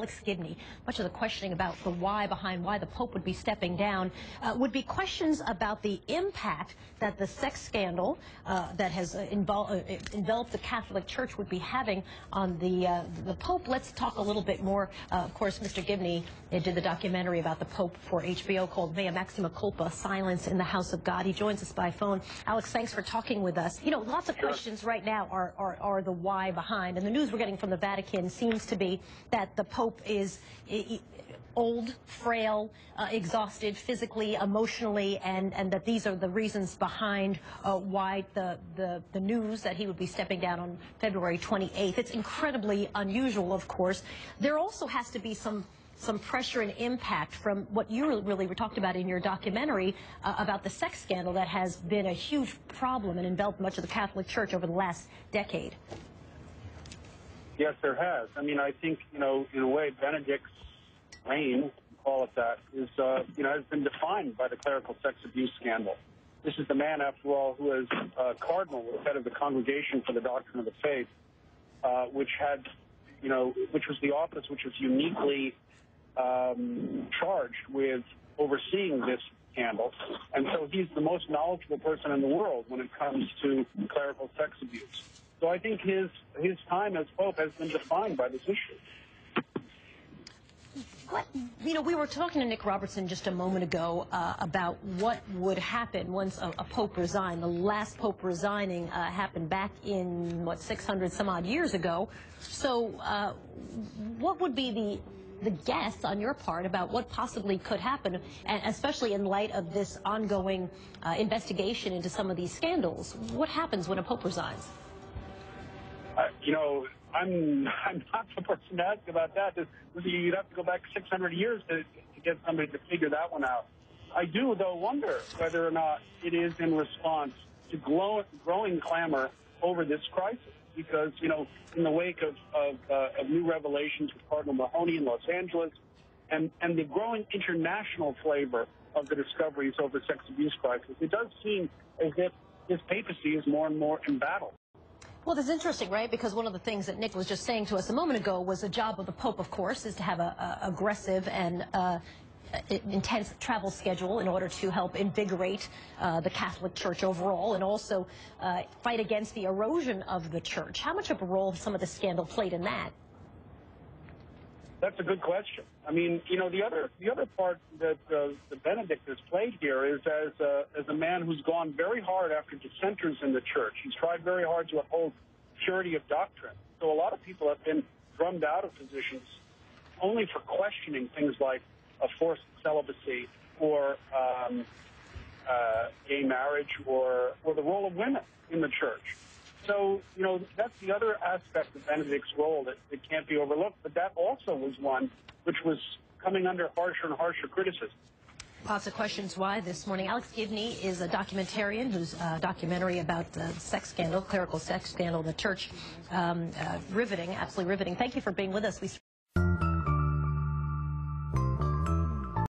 Alex Gibney. Much of the questioning about the why behind why the Pope would be stepping down would be questions about the impact that the sex scandal that has enveloped the Catholic Church would be having on the Pope. Let's talk a little bit more. Of course, Mr. Gibney did the documentary about the Pope for HBO called Mea Maxima Culpa, Silence in the House of God. He joins us by phone. Alex, thanks for talking with us. You know, lots of questions right now are the why behind, and the news we're getting from the Vatican seems to be that the Pope is old, frail, exhausted physically, emotionally, and that these are the reasons behind why the news that he would be stepping down on February 28th. It's incredibly unusual, of course. There also has to be some pressure and impact from what you really were talked about in your documentary about the sex scandal that has been a huge problem and enveloped much of the Catholic Church over the last decade. Yes, there has. I mean, I think, you know, in a way, Benedict's reign, call it that, is, you know, has been defined by the clerical sex abuse scandal. This is the man, after all, who is cardinal, was head of the Congregation for the Doctrine of the Faith, which had, you know, which was the office which was uniquely charged with overseeing this scandal. And so he's the most knowledgeable person in the world when it comes to clerical sex abuse. So I think his time as Pope has been defined by this issue. You know, we were talking to Nick Robertson just a moment ago about what would happen once a Pope resigned. The last Pope resigning happened back in, what, 600 some odd years ago. So what would be the guess on your part about what possibly could happen, and especially in light of this ongoing investigation into some of these scandals? What happens when a Pope resigns? You know, I'm not the person to ask about that. You'd have to go back 600 years to get somebody to figure that one out. I do, though, wonder whether or not it is in response to growing clamor over this crisis. Because, you know, in the wake of new revelations with Cardinal Mahoney in Los Angeles and the growing international flavor of the discoveries over sex abuse crisis, it does seem as if this papacy is more and more embattled. Well, that's interesting, right? Because one of the things that Nick was just saying to us a moment ago was the job of the Pope, of course, is to have a aggressive and intense travel schedule in order to help invigorate the Catholic Church overall and also fight against the erosion of the Church. How much of a role has some of the scandal played in that? That's a good question. I mean, you know, the other part that the Benedict has played here is as a man who's gone very hard after dissenters in the Church. He's tried very hard to uphold purity of doctrine. So a lot of people have been drummed out of positions only for questioning things like forced celibacy or gay marriage or the role of women in the Church. So, you know, that's the other aspect of Benedict's role that can't be overlooked. But that also was one which was coming under harsher and harsher criticism. Lots of questions why this morning. Alex Gibney is a documentarian whose documentary about the sex scandal, clerical sex scandal in the Church, riveting, absolutely riveting. Thank you for being with us.